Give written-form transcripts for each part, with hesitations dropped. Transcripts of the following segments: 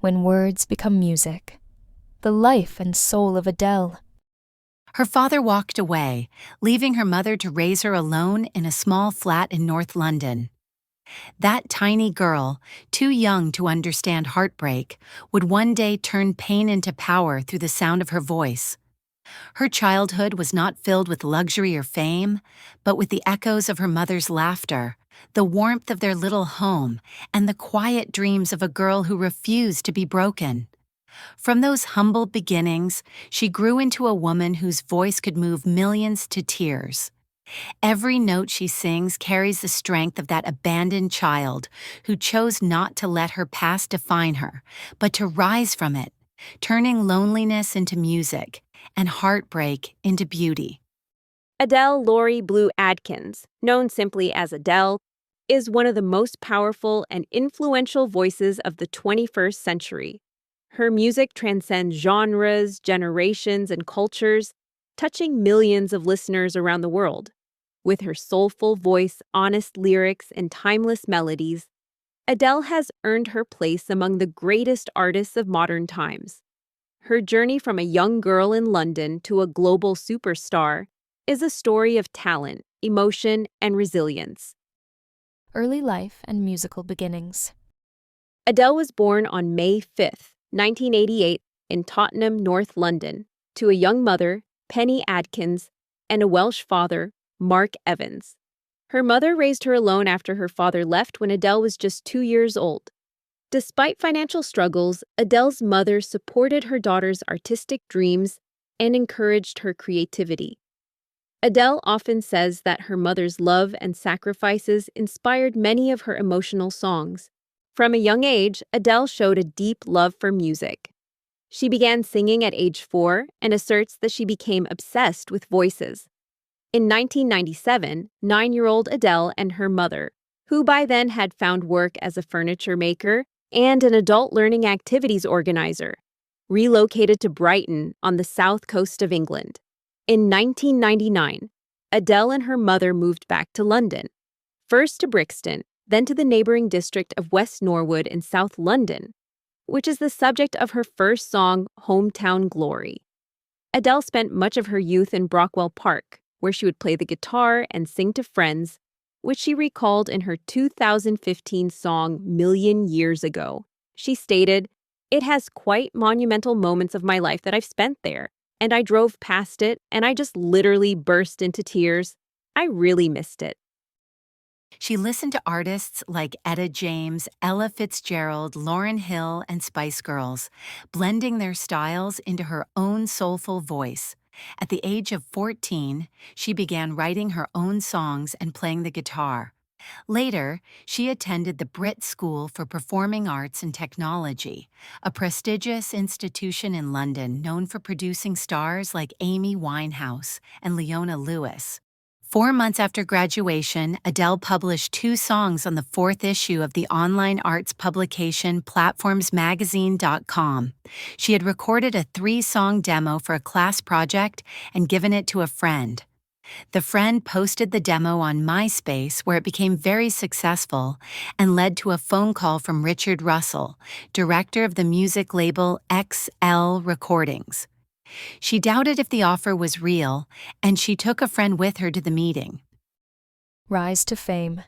when words become music. The life and soul of Adele. Her father walked away, leaving her mother to raise her alone in a small flat in North London. That tiny girl, too young to understand heartbreak, would one day turn pain into power through the sound of her voice. Her childhood was not filled with luxury or fame, but with the echoes of her mother's laughter, the warmth of their little home, and the quiet dreams of a girl who refused to be broken. From those humble beginnings, she grew into a woman whose voice could move millions to tears. Every note she sings carries the strength of that abandoned child who chose not to let her past define her, but to rise from it, turning loneliness into music and heartbreak into beauty. Adele Laurie Blue Adkins, known simply as Adele, is one of the most powerful and influential voices of the 21st century. Her music transcends genres, generations, and cultures, touching millions of listeners around the world. With her soulful voice, honest lyrics, and timeless melodies, Adele has earned her place among the greatest artists of modern times. Her journey from a young girl in London to a global superstar is a story of talent, emotion, and resilience. Early life and musical beginnings. Adele was born on May 5th, 1988, in Tottenham, North London, to a young mother, Penny Adkins, and a Welsh father, Mark Evans. Her mother raised her alone after her father left when Adele was just 2 years old. Despite financial struggles, Adele's mother supported her daughter's artistic dreams and encouraged her creativity. Adele often says that her mother's love and sacrifices inspired many of her emotional songs. From a young age, Adele showed a deep love for music. She began singing at age 4 and asserts that she became obsessed with voices. In 1997, 9-year-old Adele and her mother, who by then had found work as a furniture maker and an adult learning activities organizer, relocated to Brighton on the south coast of England. In 1999, Adele and her mother moved back to London, first to Brixton, then to the neighboring district of West Norwood in South London, which is the subject of her first song, Hometown Glory. Adele spent much of her youth in Brockwell Park, where she would play the guitar and sing to friends, which she recalled in her 2015 song, Million Years Ago. She stated, "It has quite monumental moments of my life that I've spent there, and I drove past it, and I just literally burst into tears. I really missed it." She listened to artists like Etta James, Ella Fitzgerald, Lauryn Hill, and Spice Girls, blending their styles into her own soulful voice. At the age of 14, she began writing her own songs and playing the guitar. Later, she attended the BRIT School for Performing Arts and Technology, a prestigious institution in London known for producing stars like Amy Winehouse and Leona Lewis. 4 months after graduation, Adele published 2 songs on the 4th issue of the online arts publication platformsmagazine.com. She had recorded a 3-song demo for a class project and given it to a friend. The friend posted the demo on MySpace, where it became very successful and led to a phone call from Richard Russell, director of the music label XL Recordings. She doubted if the offer was real, and she took a friend with her to the meeting. Rise to fame.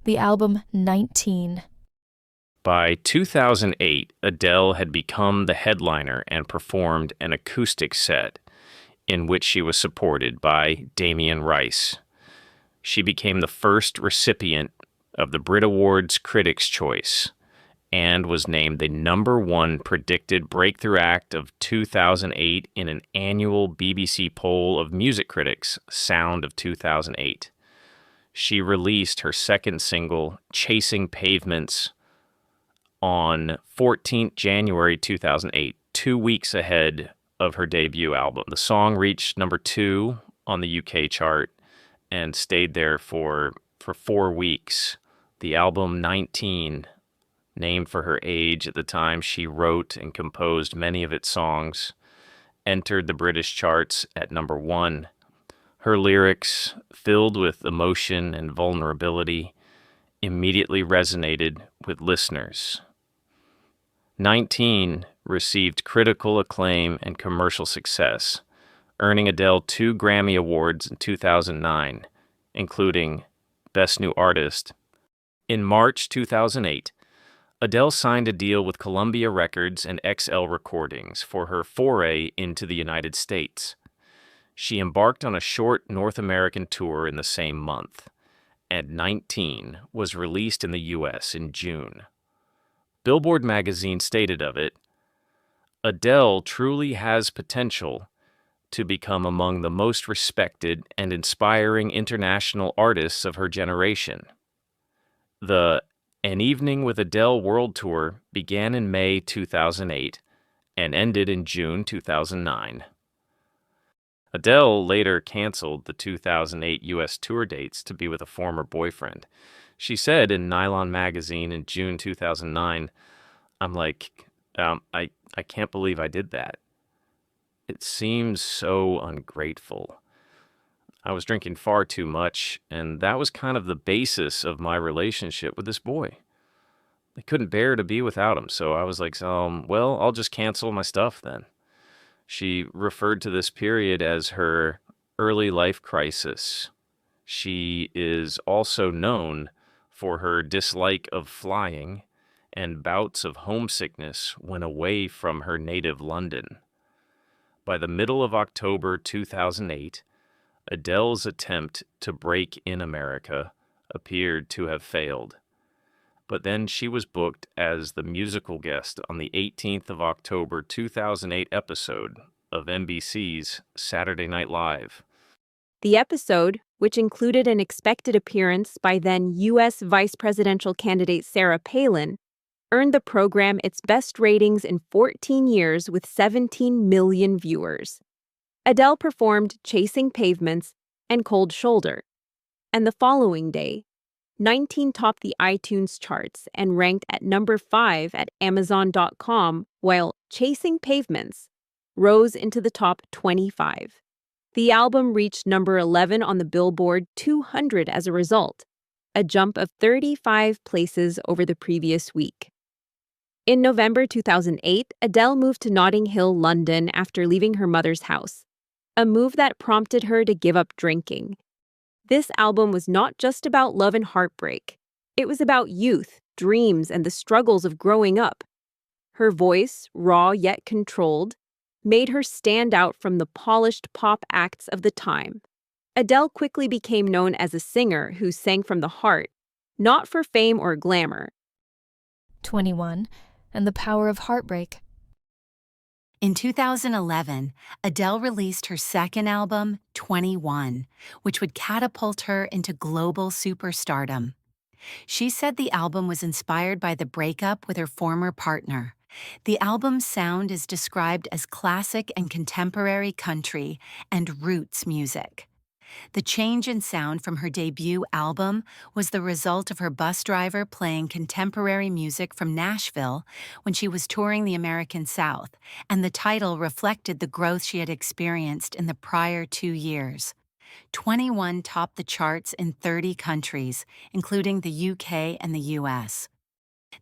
The album 19. By 2008, Adele had become the headliner and performed an acoustic set in which she was supported by Damien Rice. She became the first recipient of the BRIT Awards Critics' Choice and was named the #1 predicted breakthrough act of 2008 in an annual BBC poll of music critics, Sound of 2008. She released her second single, Chasing Pavements, on 14th January 2008, 2 weeks ahead of her debut album. The song reached #2 on the UK chart and stayed there for 4 weeks. The album 19, named for her age at the time she wrote and composed many of its songs, entered the British charts at #1. Her lyrics, filled with emotion and vulnerability, immediately resonated with listeners. 19 received critical acclaim and commercial success, earning Adele 2 Grammy Awards in 2009, including Best New Artist. In March 2008, Adele signed a deal with Columbia Records and XL Recordings for her foray into the United States. She embarked on a short North American tour in the same month, and 19 was released in the U.S. in June. Billboard magazine stated of it, "Adele truly has potential to become among the most respected and inspiring international artists of her generation." The An Evening with Adele World Tour began in May 2008 and ended in June 2009. Adele later canceled the 2008 U.S. tour dates to be with a former boyfriend. She said in Nylon magazine in June 2009, I can't believe I did that. It seems so ungrateful. I was drinking far too much, and that was kind of the basis of my relationship with this boy. I couldn't bear to be without him, so I was like, well, I'll just cancel my stuff then. She referred to this period as her early life crisis. She is also known for her dislike of flying and bouts of homesickness when away from her native London. By the middle of October 2008, Adele's attempt to break in America appeared to have failed. But then she was booked as the musical guest on the 18th of October 2008 episode of NBC's Saturday Night Live. The episode, which included an expected appearance by then U.S. vice presidential candidate Sarah Palin, earned the program its best ratings in 14 years with 17 million viewers. Adele performed Chasing Pavements and Cold Shoulder, and the following day, 19 topped the iTunes charts and ranked at number 5 at Amazon.com, while Chasing Pavements rose into the top 25. The album reached number 11 on the Billboard 200 as a result, a jump of 35 places over the previous week. In November 2008, Adele moved to Notting Hill, London after leaving her mother's house, a move that prompted her to give up drinking. This album was not just about love and heartbreak. It was about youth, dreams, and the struggles of growing up. Her voice, raw yet controlled, made her stand out from the polished pop acts of the time. Adele quickly became known as a singer who sang from the heart, not for fame or glamour. 21. And the Power of Heartbreak. In 2011, Adele released her second album, 21, which would catapult her into global superstardom. She said the album was inspired by the breakup with her former partner. The album's sound is described as classic and contemporary country and roots music. The change in sound from her debut album was the result of her bus driver playing contemporary music from Nashville when she was touring the American South, and the title reflected the growth she had experienced in the prior 2 years. 21 topped the charts in 30 countries, including the UK and the US.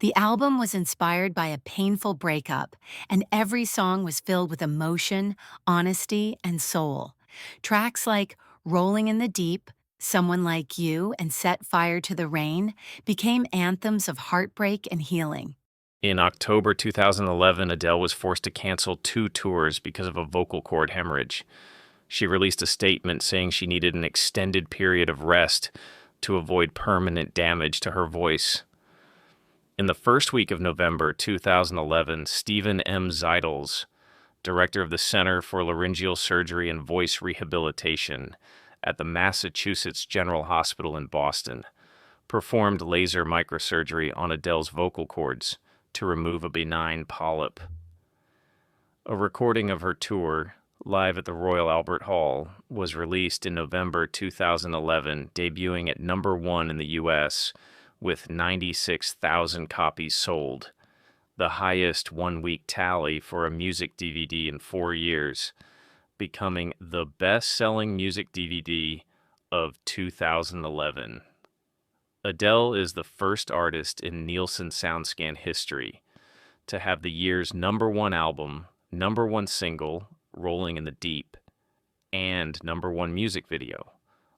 The album was inspired by a painful breakup, and every song was filled with emotion, honesty, and soul. Tracks like Rolling in the Deep, Someone Like You, and Set Fire to the Rain became anthems of heartbreak and healing. In October 2011, Adele was forced to cancel 2 tours because of a vocal cord hemorrhage. She released a statement saying she needed an extended period of rest to avoid permanent damage to her voice. In the first week of November 2011, Stephen M. Zeitels, director of the Center for Laryngeal Surgery and Voice Rehabilitation at the Massachusetts General Hospital in Boston, performed laser microsurgery on Adele's vocal cords to remove a benign polyp. A recording of her tour, live at the Royal Albert Hall, was released in November 2011, debuting at number 1 in the U.S., with 96,000 copies sold, the highest one-week tally for a music DVD in 4 years, becoming the best-selling music DVD of 2011. Adele is the first artist in Nielsen SoundScan history to have the year's #1 album, #1 single, Rolling in the Deep, and #1 music video,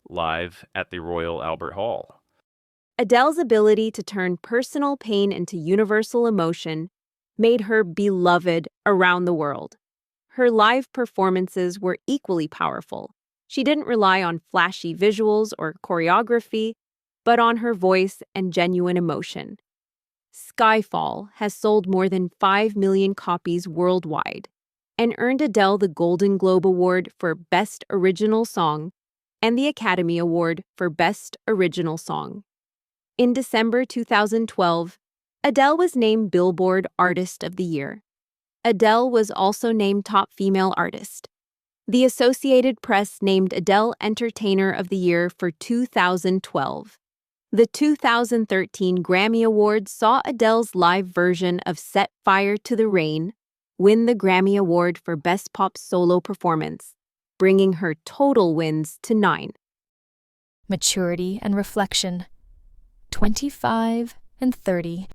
live at the Royal Albert Hall. Adele's ability to turn personal pain into universal emotion made her beloved around the world. Her live performances were equally powerful. She didn't rely on flashy visuals or choreography, but on her voice and genuine emotion. Skyfall has sold more than 5 million copies worldwide and earned Adele the Golden Globe Award for Best Original Song and the Academy Award for Best Original Song. In December 2012, Adele was named Billboard Artist of the Year. Adele was also named Top Female Artist. The Associated Press named Adele Entertainer of the Year for 2012. The 2013 Grammy Awards saw Adele's live version of Set Fire to the Rain win the Grammy Award for Best Pop Solo Performance, bringing her total wins to 9. Maturity and reflection. 25 and 30.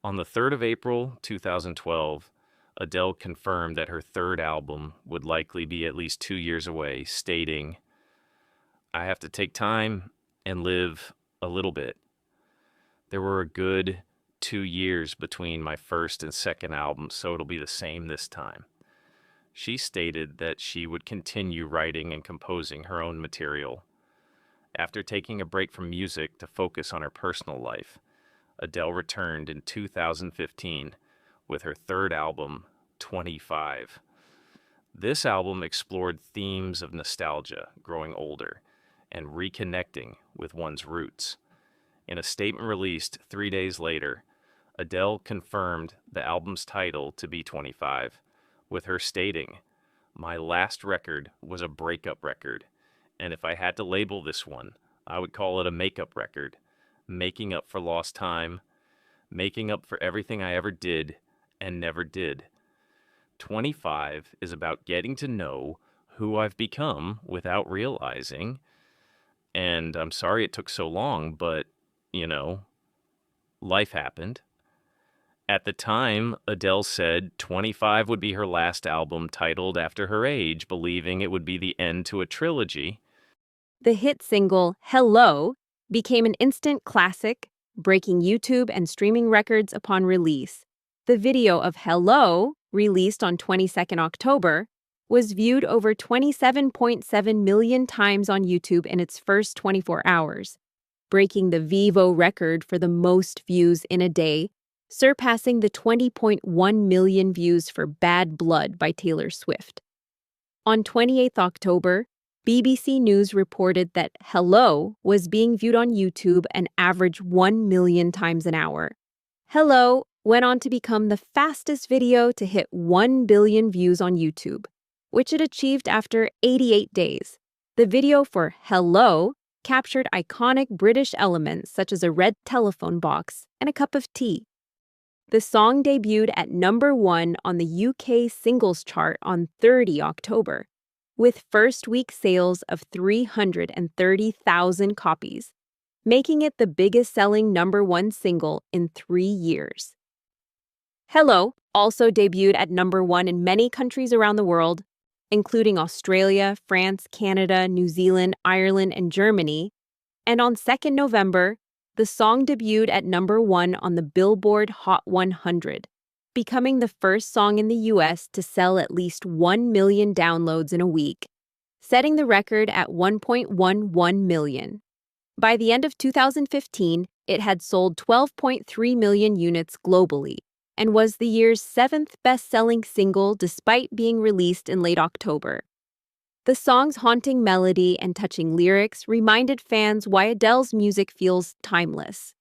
On the 3rd of April, 2012, Adele confirmed that her third album would likely be at least 2 years away, stating, "I have to take time and live a little bit. There were a good 2 years between my first and second album, so it'll be the same this time." She stated that she would continue writing and composing her own material. After taking a break from music to focus on her personal life, Adele returned in 2015 with her third album, 25. This album explored themes of nostalgia, growing older, and reconnecting with one's roots. In a statement released 3 days later, Adele confirmed the album's title to be 25, with her stating, "My last record was a breakup record, and if I had to label this one, I would call it a makeup record, making up for lost time, making up for everything I ever did and never did. 25 is about getting to know who I've become without realizing, and I'm sorry it took so long, but, life happened." At the time, Adele said 25 would be her last album titled after her age, believing it would be the end to a trilogy. The hit single, Hello, became an instant classic, breaking YouTube and streaming records upon release. The video of Hello, released on 22nd October, was viewed over 27.7 million times on YouTube in its first 24 hours, breaking the Vivo record for the most views in a day, surpassing the 20.1 million views for Bad Blood by Taylor Swift. On 28th October, BBC News reported that Hello was being viewed on YouTube an average 1 million times an hour. Hello went on to become the fastest video to hit 1 billion views on YouTube, which it achieved after 88 days. The video for Hello captured iconic British elements such as a red telephone box and a cup of tea. The song debuted at #1 on the UK singles chart on 30 October, with first-week sales of 330,000 copies, making it the biggest-selling #1 single in 3 years. Hello also debuted at #1 in many countries around the world, including Australia, France, Canada, New Zealand, Ireland, and Germany, and on 2nd November, the song debuted at #1 on the Billboard Hot 100, becoming the first song in the U.S. to sell at least 1 million downloads in a week, setting the record at 1.11 million. By the end of 2015, it had sold 12.3 million units globally and was the year's 7th best-selling single despite being released in late October. The song's haunting melody and touching lyrics reminded fans why Adele's music feels timeless.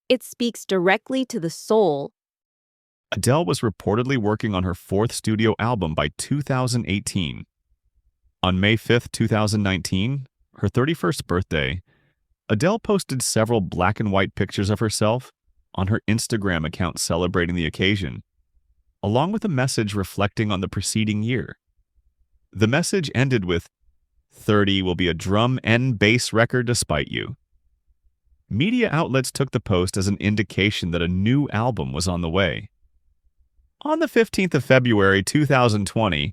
It speaks directly to the soul. Adele was reportedly working on her 4th studio album by 2018. On May 5, 2019, her 31st birthday, Adele posted several black and white pictures of herself on her Instagram account celebrating the occasion, along with a message reflecting on the preceding year. The message ended with, "30 will be a drum and bass record despite you." Media outlets took the post as an indication that a new album was on the way. On the 15th of February 2020,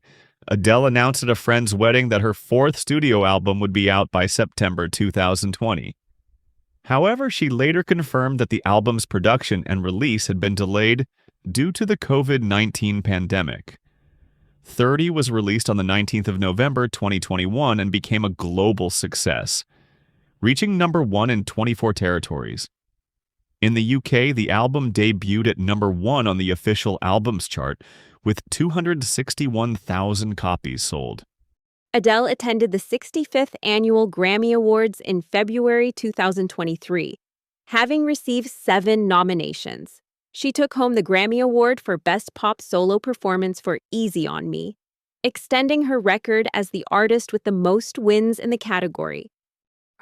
Adele announced at a friend's wedding that her fourth studio album would be out by September 2020. However, she later confirmed that the album's production and release had been delayed due to the COVID-19 pandemic. 30 was released on the 19th of November 2021 and became a global success, reaching number 1 in 24 territories. In the UK, the album debuted at number 1 on the official albums chart, with 261,000 copies sold. Adele attended the 65th Annual Grammy Awards in February 2023, having received 7 nominations. She took home the Grammy Award for Best Pop Solo Performance for Easy on Me, extending her record as the artist with the most wins in the category.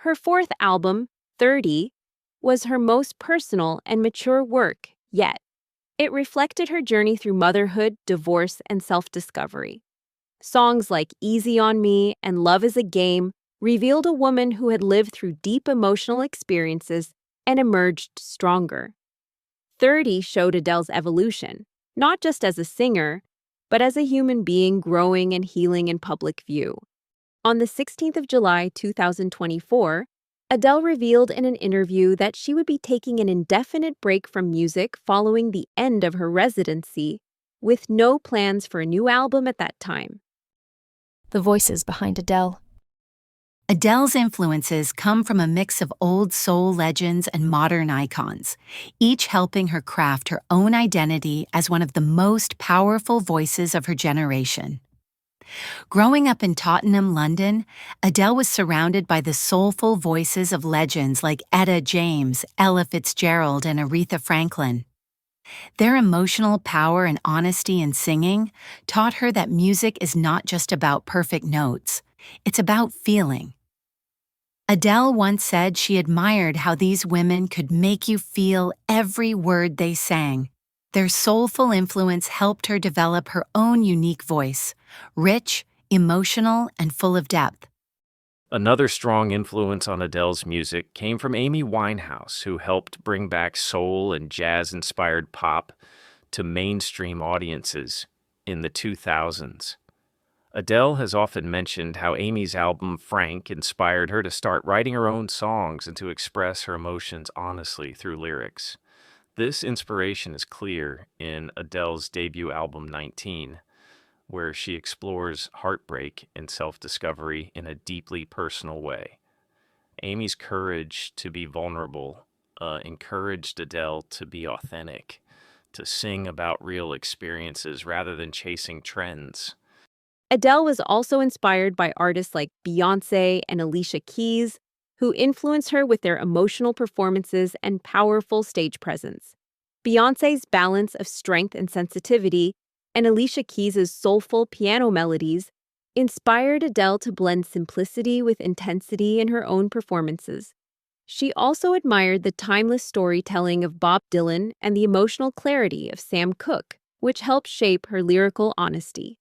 Her fourth album, 30, was her most personal and mature work yet. It reflected her journey through motherhood, divorce, and self-discovery. Songs like Easy on Me and Love is a Game revealed a woman who had lived through deep emotional experiences and emerged stronger. 30 showed Adele's evolution, not just as a singer, but as a human being growing and healing in public view. On the 16th of July 2024, Adele revealed in an interview that she would be taking an indefinite break from music following the end of her residency, with no plans for a new album at that time. The voices behind Adele. Adele's influences come from a mix of old soul legends and modern icons, each helping her craft her own identity as one of the most powerful voices of her generation. Growing up in Tottenham, London, Adele was surrounded by the soulful voices of legends like Etta James, Ella Fitzgerald, and Aretha Franklin. Their emotional power and honesty in singing taught her that music is not just about perfect notes, it's about feeling. Adele once said she admired how these women could make you feel every word they sang. Their soulful influence helped her develop her own unique voice, rich, emotional, and full of depth. Another strong influence on Adele's music came from Amy Winehouse, who helped bring back soul and jazz-inspired pop to mainstream audiences in the 2000s. Adele has often mentioned how Amy's album Frank inspired her to start writing her own songs and to express her emotions honestly through lyrics. This inspiration is clear in Adele's debut album 19, where she explores heartbreak and self-discovery in a deeply personal way. Amy's courage to be vulnerable encouraged Adele to be authentic, to sing about real experiences rather than chasing trends. Adele was also inspired by artists like Beyoncé and Alicia Keys, who influenced her with their emotional performances and powerful stage presence. Beyoncé's balance of strength and sensitivity and Alicia Keys' soulful piano melodies inspired Adele to blend simplicity with intensity in her own performances. She also admired the timeless storytelling of Bob Dylan and the emotional clarity of Sam Cooke, which helped shape her lyrical honesty.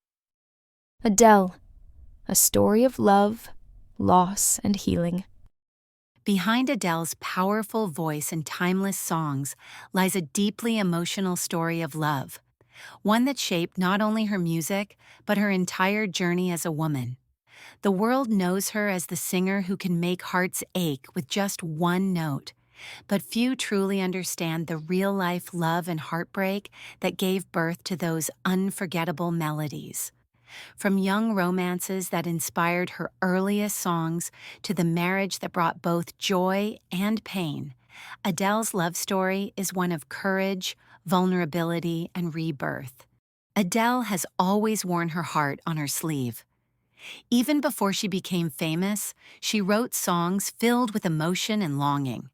Adele, a story of love, loss, and healing. Behind Adele's powerful voice and timeless songs lies a deeply emotional story of love, one that shaped not only her music, but her entire journey as a woman. The world knows her as the singer who can make hearts ache with just one note, but few truly understand the real-life love and heartbreak that gave birth to those unforgettable melodies. From young romances that inspired her earliest songs to the marriage that brought both joy and pain, Adele's love story is one of courage, vulnerability, and rebirth. Adele has always worn her heart on her sleeve. Even before she became famous, she wrote songs filled with emotion and longing.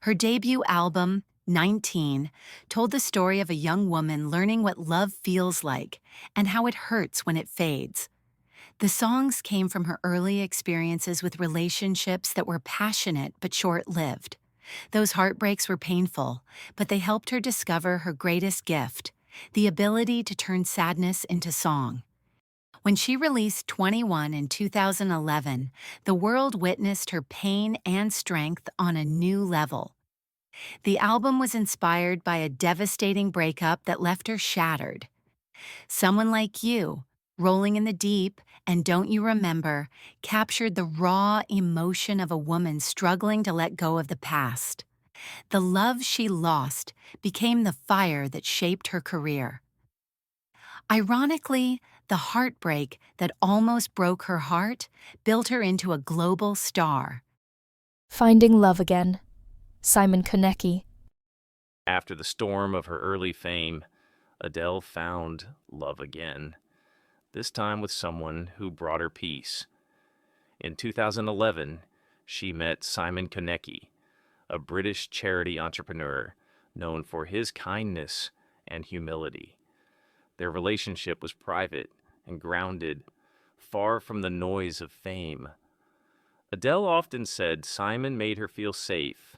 Her debut album, 19, told the story of a young woman learning what love feels like and how it hurts when it fades. The songs came from her early experiences with relationships that were passionate but short-lived. Those heartbreaks were painful, but they helped her discover her greatest gift, the ability to turn sadness into song. When she released 21 in 2011, the world witnessed her pain and strength on a new level. The album was inspired by a devastating breakup that left her shattered. Someone Like You, Rolling in the Deep, and Don't You Remember captured the raw emotion of a woman struggling to let go of the past. The love she lost became the fire that shaped her career. Ironically, the heartbreak that almost broke her heart built her into a global star. Finding Love Again, Simon Konecki. After the storm of her early fame, Adele found love again, this time with someone who brought her peace. In 2011, she met Simon Konecki, a British charity entrepreneur known for his kindness and humility. Their relationship was private and grounded, far from the noise of fame. Adele often said Simon made her feel safe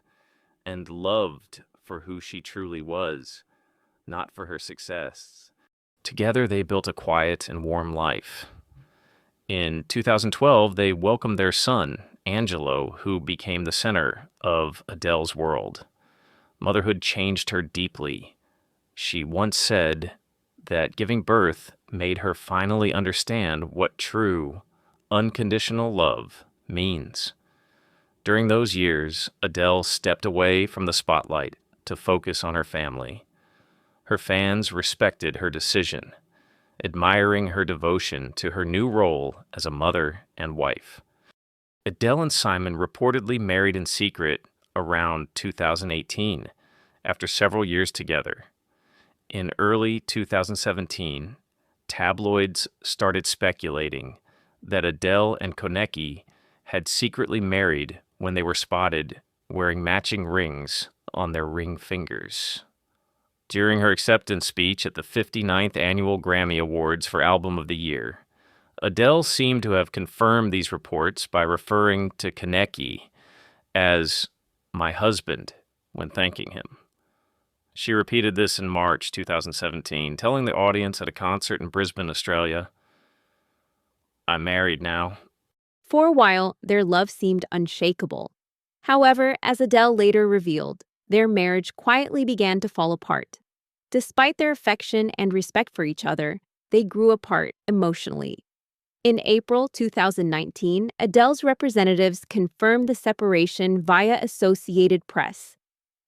and loved for who she truly was, not for her success. Together, they built a quiet and warm life. In 2012, they welcomed their son, Angelo, who became the center of Adele's world. Motherhood changed her deeply. She once said that giving birth made her finally understand what true, unconditional love means. During those years, Adele stepped away from the spotlight to focus on her family. Her fans respected her decision, admiring her devotion to her new role as a mother and wife. Adele and Simon reportedly married in secret around 2018, after several years together. In early 2017, tabloids started speculating that Adele and Konecki had secretly married when they were spotted wearing matching rings on their ring fingers. During her acceptance speech at the 59th Annual Grammy Awards for Album of the Year, Adele seemed to have confirmed these reports by referring to Konecki as "my husband" when thanking him. She repeated this in March 2017, telling the audience at a concert in Brisbane, Australia, "I'm married now." For a while, their love seemed unshakable. However, as Adele later revealed, their marriage quietly began to fall apart. Despite their affection and respect for each other, they grew apart emotionally. In April 2019, Adele's representatives confirmed the separation via Associated Press,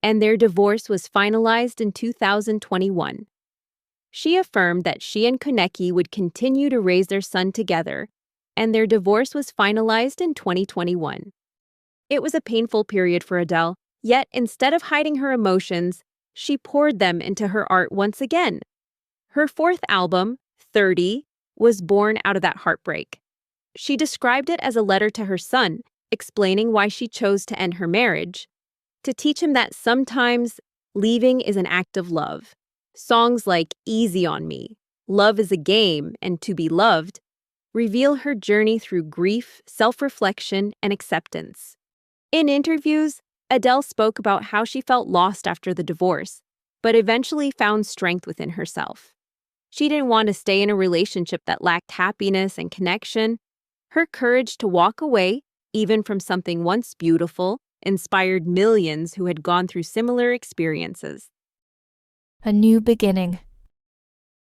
and their divorce was finalized in 2021. She affirmed that she and Konecki would continue to raise their son together, and their divorce was finalized in 2021. It was a painful period for Adele, yet instead of hiding her emotions, she poured them into her art once again. Her fourth album, 30, was born out of that heartbreak. She described it as a letter to her son, explaining why she chose to end her marriage, to teach him that sometimes leaving is an act of love. Songs like Easy on Me, Love is a Game, and To Be Loved reveal her journey through grief, self-reflection, and acceptance. In interviews, Adele spoke about how she felt lost after the divorce, but eventually found strength within herself. She didn't want to stay in a relationship that lacked happiness and connection. Her courage to walk away, even from something once beautiful, inspired millions who had gone through similar experiences. A New Beginning.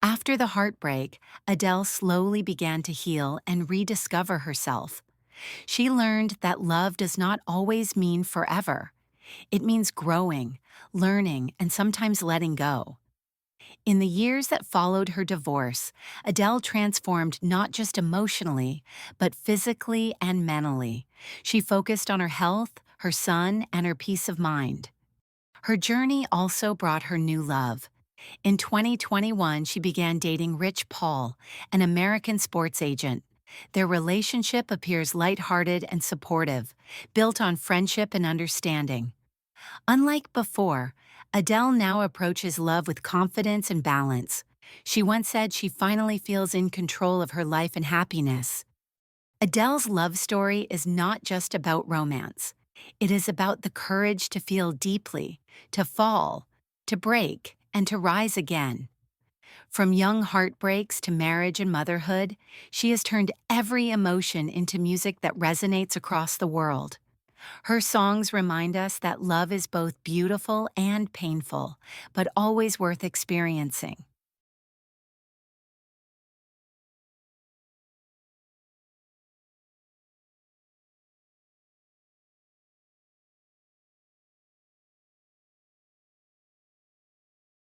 After the heartbreak, Adele slowly began to heal and rediscover herself. She learned that love does not always mean forever. It means growing, learning, and sometimes letting go. In the years that followed her divorce, Adele transformed not just emotionally, but physically and mentally. She focused on her health, her son, and her peace of mind. Her journey also brought her new love. In 2021, she began dating Rich Paul, an American sports agent. Their relationship appears lighthearted and supportive, built on friendship and understanding. Unlike before, Adele now approaches love with confidence and balance. She once said she finally feels in control of her life and happiness. Adele's love story is not just about romance. It is about the courage to feel deeply, to fall, to break, and to rise again. From young heartbreaks to marriage and motherhood, she has turned every emotion into music that resonates across the world. Her songs remind us that love is both beautiful and painful, but always worth experiencing.